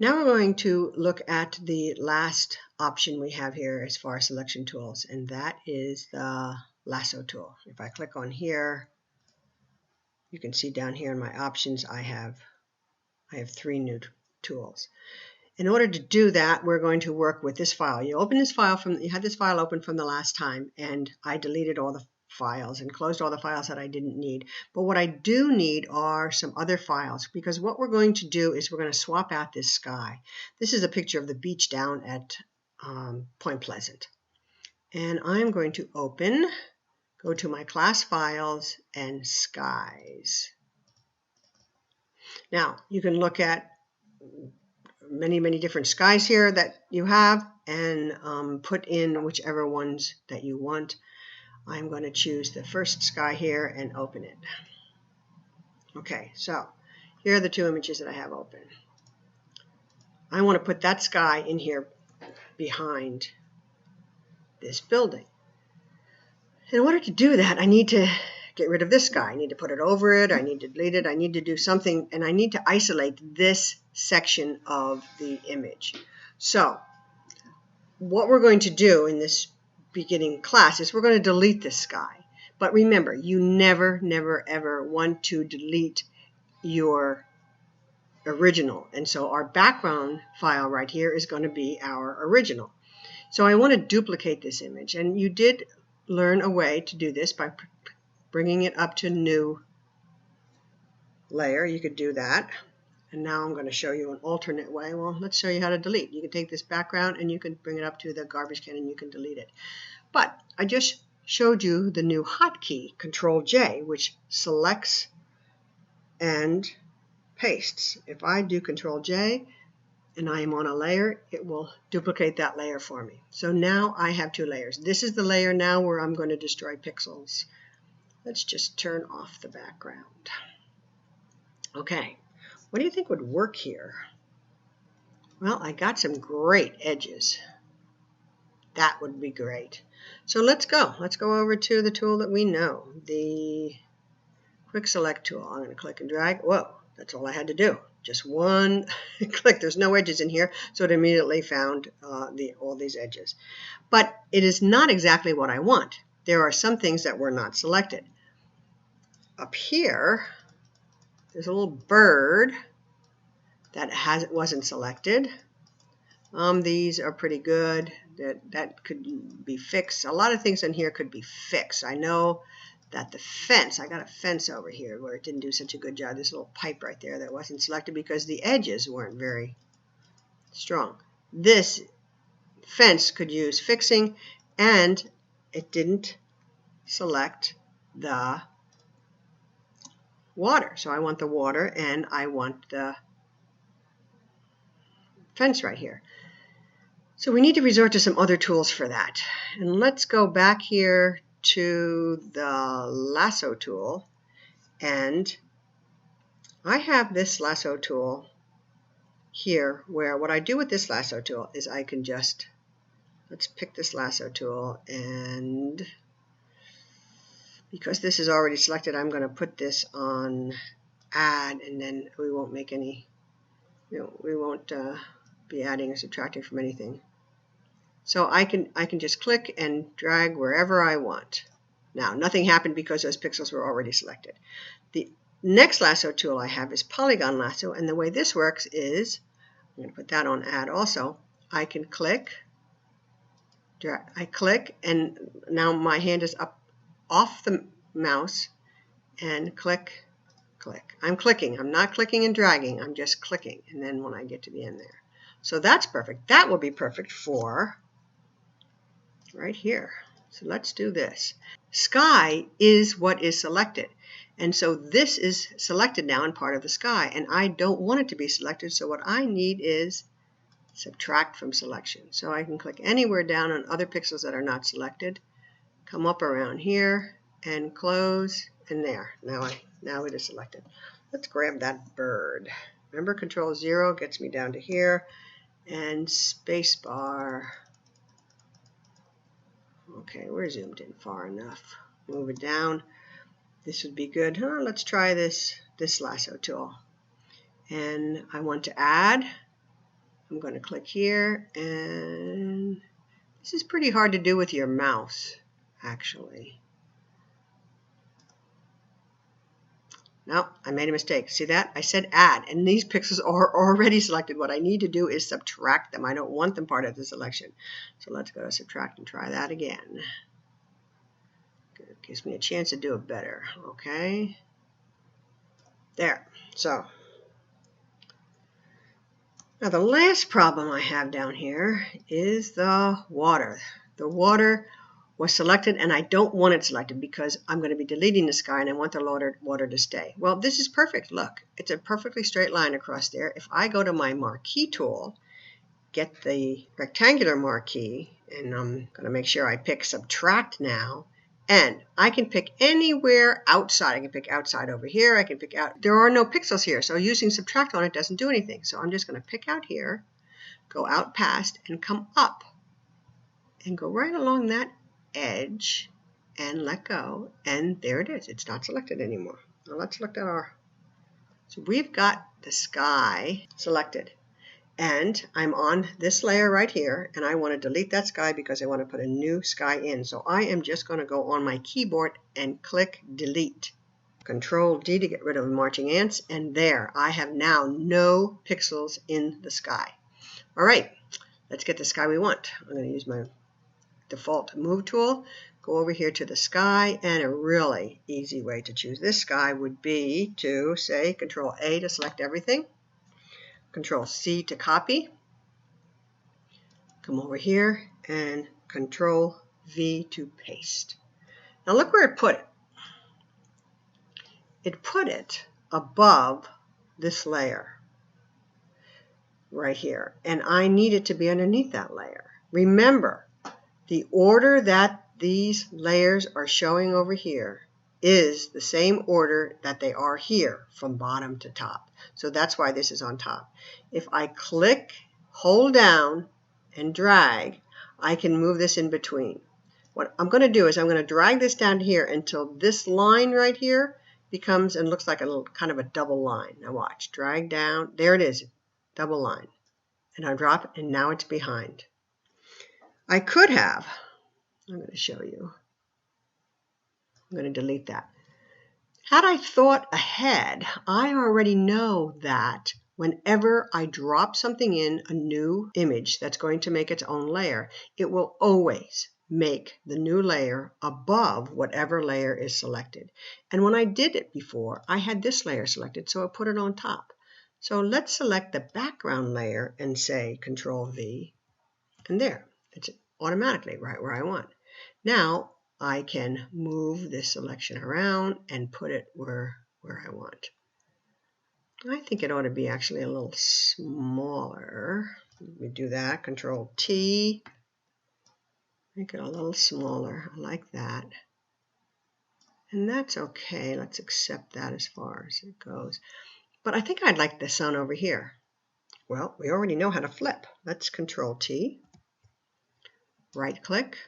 Now we're going to look at the last option we have here as far as selection tools, and that is the lasso tool. If I click on here, you can see down here in my options I have 3 new tools. In order to do that, we're going to work with this file. You had this file open from the last time, and I deleted all the files and closed all the files that I didn't need. But what I do need are some other files, because what we're going to do is we're going to swap out this sky. This is a picture of the beach down at Point Pleasant. And I'm going to go to my class files and skies. Now you can look at many different skies here that you have and put in whichever ones that you want. I'm going to choose the first sky here and open it. Okay, so here are the 2 images that I have open. I want to put that sky in here behind this building. In order to do that, I need to get rid of this sky. I need to put it over it, I need to delete it, I need to do something, and I need to isolate this section of the image. So what we're going to do in this beginning class is we're going to delete this sky. But remember, you never ever want to delete your original. And so our background file right here is going to be our original. So I want to duplicate this image. And you did learn a way to do this by bringing it up to new layer. You could do that. And now I'm going to show you an alternate way. Well, let's show you how to delete. You can take this background and you can bring it up to the garbage can and you can delete it. But I just showed you the new hotkey, Control-J, which selects and pastes. If I do Control-J and I am on a layer, it will duplicate that layer for me. So now I have 2 layers. This is the layer now where I'm going to destroy pixels. Let's just turn off the background. Okay. What do you think would work here? Well, I got some great edges. That would be great. So let's go. Let's go over to the tool that we know, the Quick Select tool. I'm going to click and drag. Whoa, that's all I had to do. Just one click. There's no edges in here, so it immediately found all these edges. But it is not exactly what I want. There are some things that were not selected. Up here, there's a little bird that wasn't selected. These are pretty good. That could be fixed. A lot of things in here could be fixed. I know that the fence, I got a fence over here where it didn't do such a good job. This little pipe right there that wasn't selected because the edges weren't very strong. This fence could use fixing, and it didn't select the water. So I want the water and I want the fence right here. So we need to resort to some other tools for that. And let's go back here to the lasso tool. And I have this lasso tool here where what I do with this lasso tool is I can just, let's pick this lasso tool, and because this is already selected, I'm going to put this on add, and then we won't make any, we won't be adding or subtracting from anything. So I can just click and drag wherever I want. Now, nothing happened because those pixels were already selected. The next lasso tool I have is Polygon Lasso, and the way this works is, I'm going to put that on add also. I can click, I click, and now my hand is up off the mouse, and click, click. I'm clicking. I'm not clicking and dragging. I'm just clicking, and then when I get to the end there. So that's perfect. That will be perfect for right here. So let's do this. Sky is what is selected. And so this is selected now and part of the sky. And I don't want it to be selected. So what I need is subtract from selection. So I can click anywhere down on other pixels that are not selected. Come up around here and close. And there. Now it is selected. Let's grab that bird. Remember, Control-0 gets me down to here. And spacebar. Okay, we're zoomed in far enough. Move it down. This would be good. Let's try this lasso tool. And I want to add I'm going to click here, and this is pretty hard to do with your mouse, actually. No, I made a mistake. See that? I said add, and these pixels are already selected. What I need to do is subtract them. I don't want them part of the selection. So let's go to subtract and try that again. It gives me a chance to do it better. Okay. There. So now the last problem I have down here is the water. The water was selected, and I don't want it selected because I'm going to be deleting the sky and I want the water to stay. Well, this is perfect. Look, it's a perfectly straight line across there. If I go to my marquee tool, get the rectangular marquee, and I'm going to make sure I pick subtract now, and I can pick anywhere outside. I can pick outside over here. I can pick out. There are no pixels here, so using subtract on it doesn't do anything. So I'm just going to pick out here, go out past, and come up and go right along that edge and let go, and there it is. It's not selected anymore. Now let's look at our, so we've got the sky selected, and I'm on this layer right here, and I want to delete that sky because I want to put a new sky in. So I am just going to go on my keyboard and click delete. Control D to get rid of the marching ants, and there I have now no pixels in the sky. All right, let's get the sky we want. I'm going to use my default move tool, go over here to the sky, and a really easy way to choose this sky would be to say Control A to select everything, Control C to copy, come over here, and Control V to paste. Now look where it put it. It put it above this layer right here, and I need it to be underneath that layer. Remember, the order that these layers are showing over here is the same order that they are here from bottom to top. So that's why this is on top. If I click, hold down, and drag, I can move this in between. What I'm going to do is I'm going to drag this down here until this line right here becomes and looks like a little kind of a double line. Now watch, drag down, there it is, double line. And I drop it, and now it's behind. I could have, I'm going to show you. I'm going to delete that. Had I thought ahead, I already know that whenever I drop something in a new image that's going to make its own layer, it will always make the new layer above whatever layer is selected. And when I did it before, I had this layer selected, so I put it on top. So let's select the background layer and say Control V, and there, it's automatically right where I want. Now I can move this selection around and put it where I want. I think it ought to be actually a little smaller. Let me do that. Control T. Make it a little smaller. I like that. And that's okay. Let's accept that as far as it goes. But I think I'd like the sun over here. Well, we already know how to flip. Let's Control T. Right click.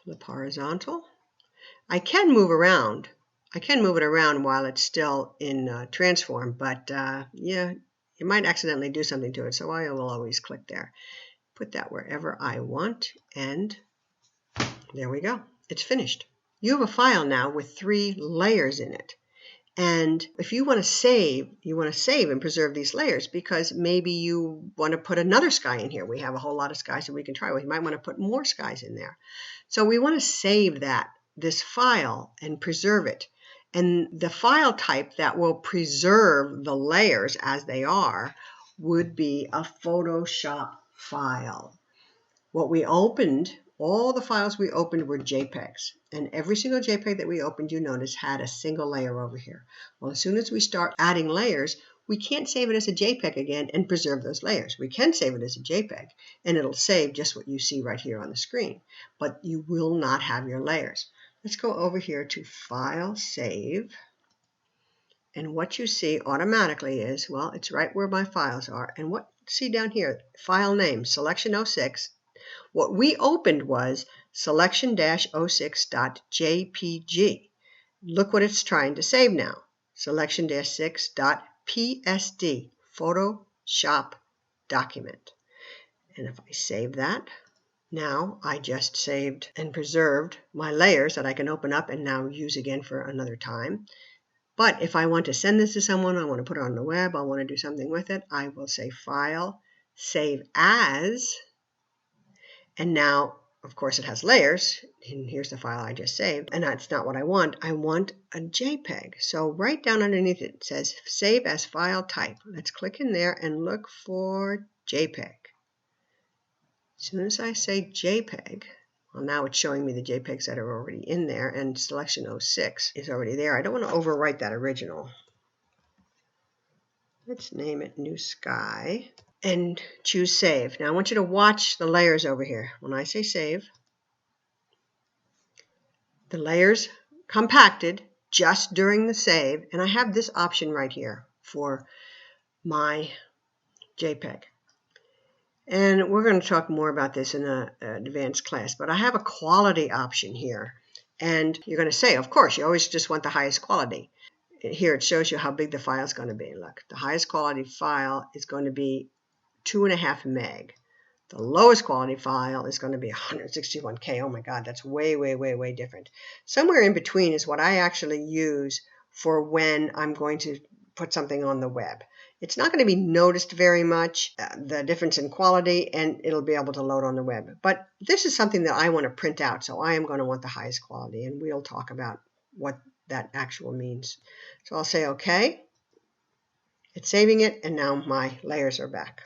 Flip horizontal. I can move around. I can move it around while it's still in transform, but yeah, you might accidentally do something to it, so I will always click there. Put that wherever I want, and there we go. It's finished. You have a file now with 3 layers in it. And if you want to save, and preserve these layers because maybe you want to put another sky in here. We have a whole lot of skies that we can try with. You might want to put more skies in there. So we want to save this file and preserve it. And the file type that will preserve the layers as they are would be a Photoshop file. What we opened, all the files we opened were JPEGs. And every single JPEG that we opened, you notice, had a single layer over here. Well, as soon as we start adding layers, we can't save it as a JPEG again and preserve those layers. We can save it as a JPEG, and it'll save just what you see right here on the screen. But you will not have your layers. Let's go over here to File, Save. And what you see automatically is, well, it's right where my files are. And what you see down here, file name, Selection06. What we opened was selection-06.jpg. Look what it's trying to save now. Selection-6.psd, Photoshop document. And if I save that, now I just saved and preserved my layers that I can open up and now use again for another time. But if I want to send this to someone, I want to put it on the web, I want to do something with it, I will say File, Save As, and now, of course, it has layers, and here's the file I just saved, and that's not what I want. I want a JPEG. So right down underneath it says Save as File Type. Let's click in there and look for JPEG. As soon as I say JPEG, well, now it's showing me the JPEGs that are already in there, and Selection3 is already there. I don't want to overwrite that original. Let's name it New Sky and choose Save. Now I want you to watch the layers over here. When I say Save, the layers compacted just during the save, and I have this option right here for my JPEG. And we're going to talk more about this in an advanced class, but I have a quality option here. And you're going to say, of course, you always just want the highest quality. Here it shows you how big the file is going to be. Look, the highest quality file is going to be 2.5 meg. The lowest quality file is going to be 161K. Oh my God, that's way, way, way, way different. Somewhere in between is what I actually use for when I'm going to put something on the web. It's not going to be noticed very much, the difference in quality, and it'll be able to load on the web. But this is something that I want to print out, so I am going to want the highest quality, and we'll talk about what that actually means. So I'll say OK. It's saving it, and now my layers are back.